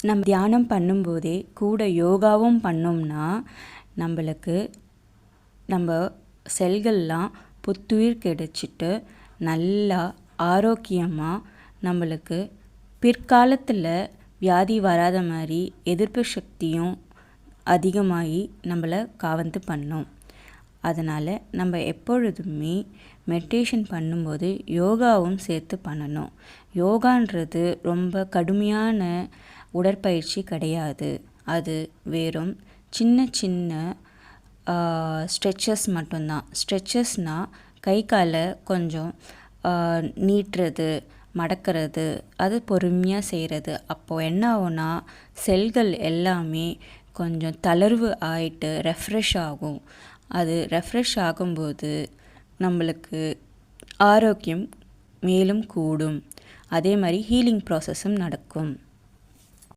நம்ம தியானம் பண்ணும்போதே கூட யோகாவும் பண்ணோம்னா நம்மளுக்கு நம்ம செல்கள்லாம் புத்துயிர் கிடைச்சிட்டு நல்லா ஆரோக்கியமாக நம்மளுக்கு பிற்காலத்தில் வியாதி வராத மாதிரி எதிர்ப்பு சக்தியும் அதிகமாகி நம்மளை காவந்து பண்ணும். அதனால் நம்ம எப்பொழுதுமே மெடிடேஷன் பண்ணும்போது யோகாவும் சேர்த்து பண்ணணும். யோகான்றது ரொம்ப கடுமையான உடற்பயிற்சி கிடையாது. அது வெறும் சின்ன சின்ன ஸ்ட்ரெச்சஸ் மட்டும்தான். ஸ்ட்ரெச்சஸ்னால் கை காலை கொஞ்சம் நீட்டுறது, மடக்கிறது, அது பொறுமையாக செய்கிறது. அப்போது என்ன ஆகும்னா செல்கள் எல்லாமே கொஞ்சம் தளர்வு ஆகிட்டு ரெஃப்ரெஷ் ஆகும். அது ரெஃப்ரெஷ் ஆகும்போது நம்மளுக்கு ஆரோக்கியம் மேலும் கூடும். அதே மாதிரி ஹீலிங் ப்ராசஸும் நடக்கும்.